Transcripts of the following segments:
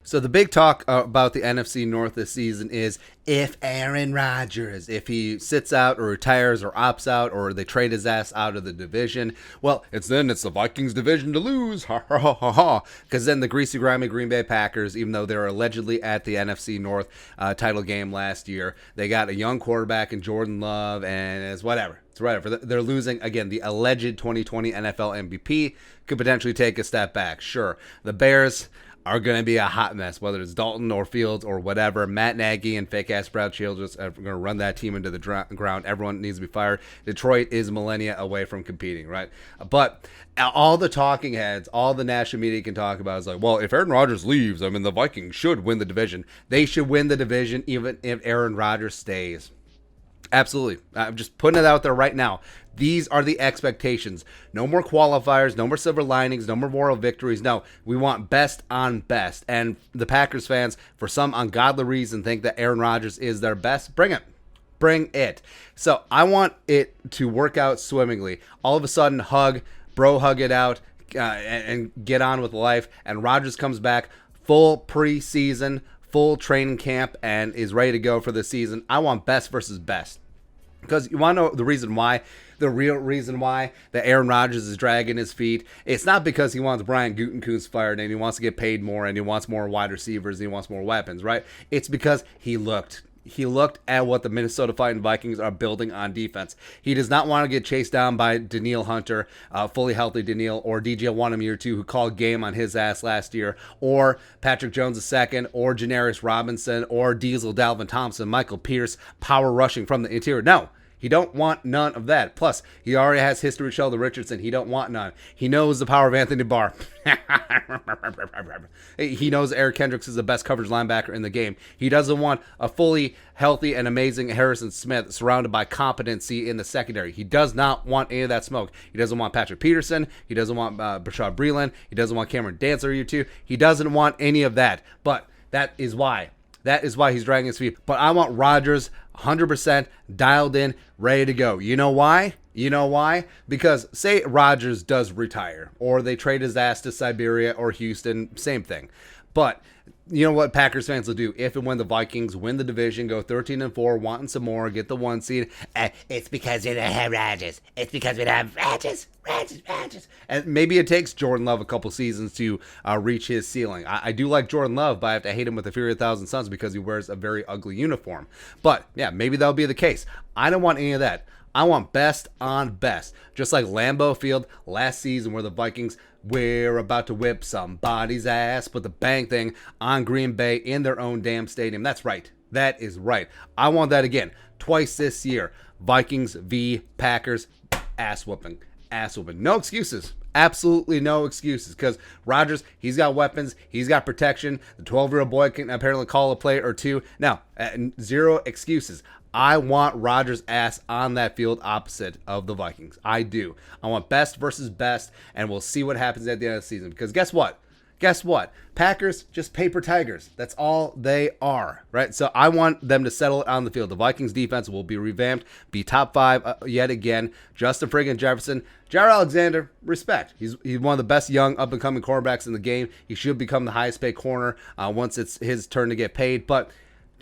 So the big talk about the NFC North this season is if Aaron Rodgers, if he sits out or retires or opts out or they trade his ass out of the division, well, it's the Vikings division to lose, ha ha ha ha ha. Because then the Greasy, Grimy Green Bay Packers, even though they were allegedly at the NFC North title game last year, they got a young quarterback in Jordan Love, and it's whatever. It's whatever. They're losing, again, the alleged 2020 NFL MVP could potentially take a step back. Sure, the Bears are going to be a hot mess, whether it's Dalton or Fields or whatever. Matt Nagy and fake-ass Brad Childress are going to run that team into the ground. Everyone needs to be fired. Detroit is millennia away from competing, right? But all the talking heads, all the national media can talk about is like, well, if Aaron Rodgers leaves, I mean, the Vikings should win the division. They should win the division even if Aaron Rodgers stays. Absolutely. I'm just putting it out there right now. These are the expectations. No more qualifiers, no more silver linings, no more moral victories. No, we want best on best. And the Packers fans, for some ungodly reason, think that Aaron Rodgers is their best. Bring it. Bring it. So I want it to work out swimmingly. All of a sudden, hug it out, and get on with life. And Rodgers comes back full preseason, full training camp, and is ready to go for the season. I want best versus best. Because you want to know the reason why, the real reason why that Aaron Rodgers is dragging his feet. It's not because he wants Brian Gutekunst fired and he wants to get paid more and he wants more wide receivers and he wants more weapons, right? It's because he looked at what the Minnesota Vikings are building on defense. He does not want to get chased down by Danielle Hunter, fully healthy Danielle, or DJ Wanamaker 2, who called game on his ass last year, or Patrick Jones II, or Janarius Robinson, or Diesel Dalvin Thompson, Michael Pierce, power rushing from the interior. No. He don't want none of that. Plus, he already has history with Sheldon Richardson. He don't want none. He knows the power of Anthony Barr. He knows Eric Kendricks is the best coverage linebacker in the game. He doesn't want a fully healthy and amazing Harrison Smith surrounded by competency in the secondary. He does not want any of that smoke. He doesn't want Patrick Peterson. He doesn't want Brashad Breeland. He doesn't want Cameron Dancer, you two. He doesn't want any of that. But that is why. That is why he's dragging his feet. But I want Rodgers 100% dialed in, ready to go. You know why? Because say Rodgers does retire, or they trade his ass to Siberia or Houston, same thing. But you know what Packers fans will do if and when the Vikings win the division, go 13-4, wanting some more, get the 1 seed. It's because we don't have Rodgers. It's because we don't have Rodgers. And maybe it takes Jordan Love a couple seasons to reach his ceiling. I do like Jordan Love, but I have to hate him with the Fury of 1,000 Suns because he wears a very ugly uniform. But yeah, maybe that'll be the case. I don't want any of that. I want best on best. Just like Lambeau Field last season where the Vikings were about to whip somebody's ass, put the bang thing on Green Bay in their own damn stadium. That's right. That is right. I want that again. Twice this year. Vikings v. Packers. Ass whooping. No excuses. Absolutely no excuses. Because Rodgers, he's got weapons. He's got protection. The 12-year-old boy can apparently call a play or two. Now, zero excuses. I want Rodgers' ass on that field opposite of the Vikings. I do. I want best versus best, and we'll see what happens at the end of the season. Because guess what? Packers, just paper tigers. That's all they are, right? So I want them to settle it on the field. The Vikings defense will be revamped, be top 5 yet again. Justin friggin' Jefferson. Jair Alexander, respect. He's one of the best young up-and-coming quarterbacks in the game. He should become the highest-paid corner once it's his turn to get paid, but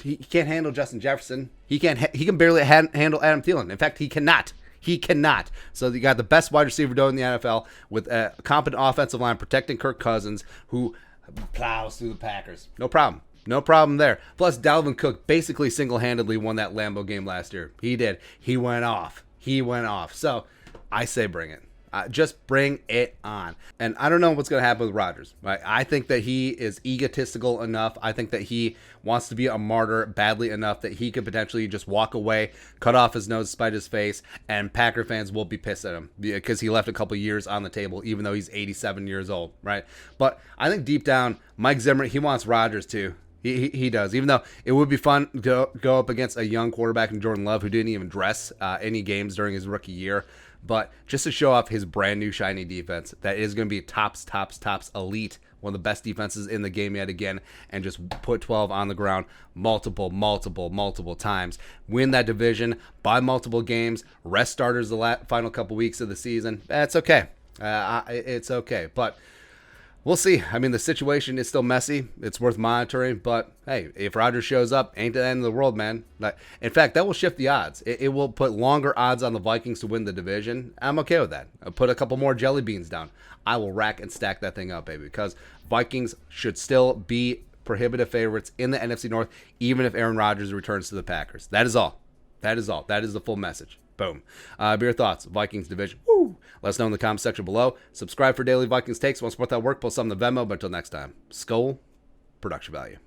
he can't handle Justin Jefferson. He can barely handle Adam Thielen. In fact, he cannot. So you got the best wide receiver duo in the NFL with a competent offensive line protecting Kirk Cousins, who plows through the Packers. No problem there. Plus, Dalvin Cook basically single-handedly won that Lambeau game last year. He did. He went off. So I say bring it. Just bring it on. And I don't know what's going to happen with Rodgers. Right? I think that he is egotistical enough. I think that he wants to be a martyr badly enough that he could potentially just walk away, cut off his nose, spite his face, and Packer fans will be pissed at him because he left a couple years on the table, even though he's 87 years old, right? But I think deep down, Mike Zimmer, he wants Rodgers too. He does, even though it would be fun to go up against a young quarterback in Jordan Love who didn't even dress any games during his rookie year. But just to show off his brand new shiny defense that is going to be tops elite, one of the best defenses in the game yet again, and just put 12 on the ground multiple times. Win that division by multiple games, rest starters the final couple weeks of the season. That's okay. It's okay. But We'll see. I mean, the situation is still messy. It's worth monitoring. But, hey, if Rodgers shows up, ain't the end of the world, man. In fact, that will shift the odds. It will put longer odds on the Vikings to win the division. I'm okay with that. I'll put a couple more jelly beans down. I will rack and stack that thing up, baby, because Vikings should still be prohibitive favorites in the NFC North, even if Aaron Rodgers returns to the Packers. That is all. That is all. That is the full message. Boom. Be your thoughts. Vikings division. Woo. Let us know in the comment section below. Subscribe for daily Vikings takes. Want to support that work? Post something to Venmo. But until next time, Skull Production Value.